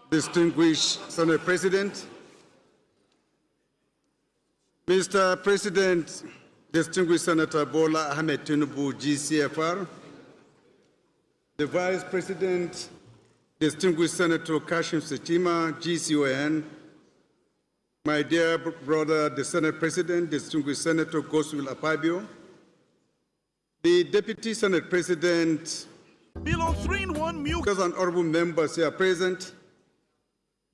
Distinguished Senate President, Mr. President, distinguished Senator Bola Ahmed Tinubu, GCFR, the Vice President, distinguished Senator Kashim Shettima, GCON, my dear brother, the Senate President, distinguished Senator Godswill Akpabio, the Deputy Senate President, Below 3-in-1 milk and honorable members here present,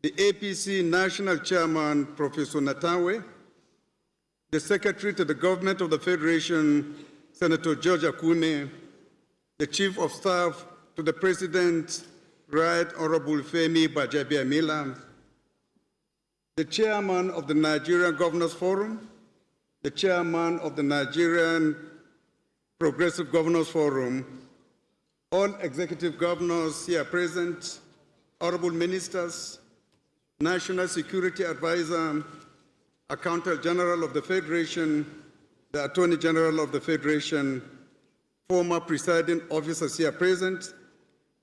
the APC National Chairman, Professor Natanwe, the Secretary to the Government of the Federation, Senator George Akume, the Chief of Staff to the President, Right Honorable Femi Gbajabiamila, the Chairman of the Nigerian Governors Forum, the Chairman of the Nigerian Progressive Governors Forum, all executive governors here present, honorable ministers, National Security Advisor, Accountant General of the Federation, the Attorney General of the Federation, former presiding officers here present,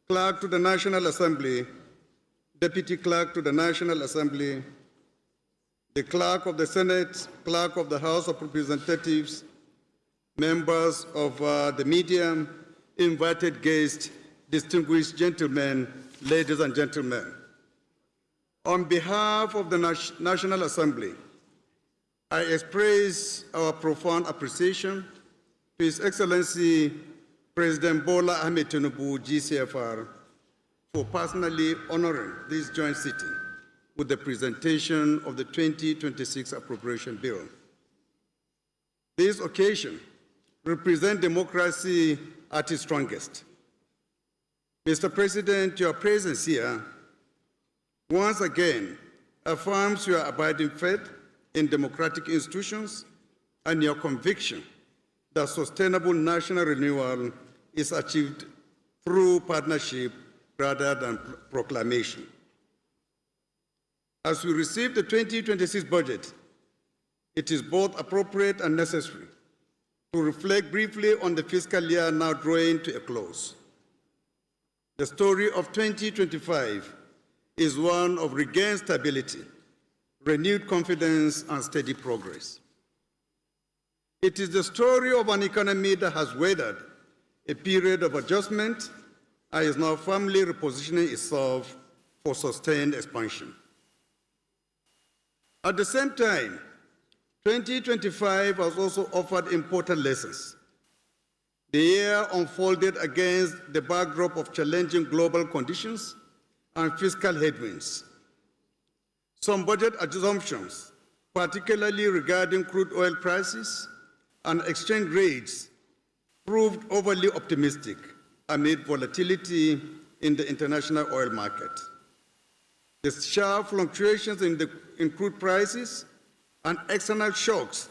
Clerk to the National Assembly, Deputy Clerk to the National Assembly, the Clerk of the Senate, Clerk of the House of Representatives, members of the media, invited guests, distinguished gentlemen, ladies and gentlemen. On behalf of the National Assembly, I express our profound appreciation to His Excellency President Bola Ahmed Tinubu, GCFR, for personally honoring this joint sitting with the presentation of the 2026 Appropriation Bill. This occasion represents democracy at its strongest. Mr. President, your presence here once again affirms your abiding faith in democratic institutions and your conviction that sustainable national renewal is achieved through partnership rather than proclamation. As we receive the 2026 budget, it is both appropriate and necessary to reflect briefly on the fiscal year now drawing to a close. The story of 2025 is one of regained stability, renewed confidence, and steady progress. It is the story of an economy that has weathered a period of adjustment and is now firmly repositioning itself for sustained expansion. At the same time, 2025 has also offered important lessons. The year unfolded against the backdrop of challenging global conditions and fiscal headwinds. Some budget assumptions, particularly regarding crude oil prices and exchange rates, proved overly optimistic amid volatility in the international oil market. The sharp fluctuations in crude prices and external shocks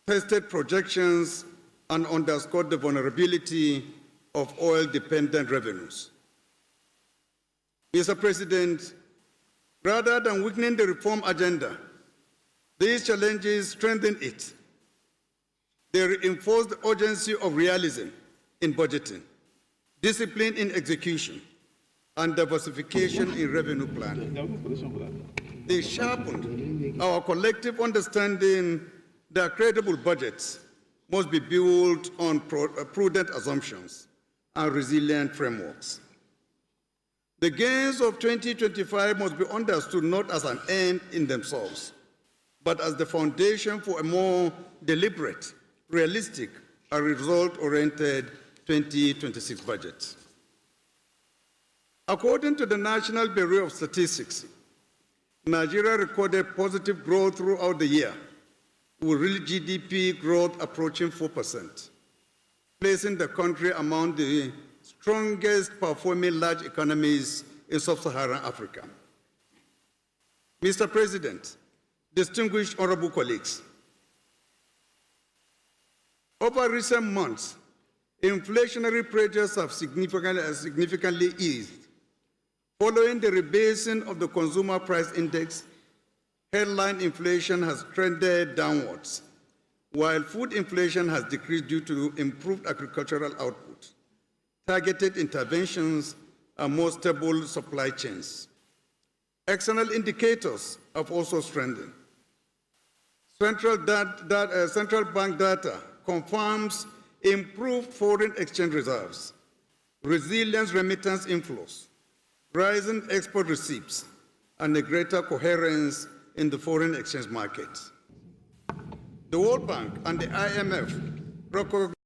tested projections and underscored the vulnerability of oil-dependent revenues. Mr. President, rather than weakening the reform agenda, these challenges strengthen it. They reinforce the urgency of realism in budgeting, discipline in execution, and diversification in revenue planning. They sharpened our collective understanding that credible budgets must be built on prudent assumptions and resilient frameworks. The gains of 2025 must be understood not as an end in themselves, but as the foundation for a more deliberate, realistic, and result-oriented 2026 budget. According to the National Bureau of Statistics, Nigeria recorded positive growth throughout the year, with real GDP growth approaching 4%, placing the country among the strongest performing large economies in sub-Saharan Africa. Mr. President, distinguished honorable colleagues, over recent months, inflationary pressures have significantly eased. Following the rebasing of the Consumer Price Index, headline inflation has trended downwards, while food inflation has decreased due to improved agricultural output, targeted interventions, and more stable supply chains. External indicators have also strengthened. Central bank data confirms improved foreign exchange reserves, resilient remittance inflows, rising export receipts, and a greater coherence in the foreign exchange market. The World Bank and the IMF recognize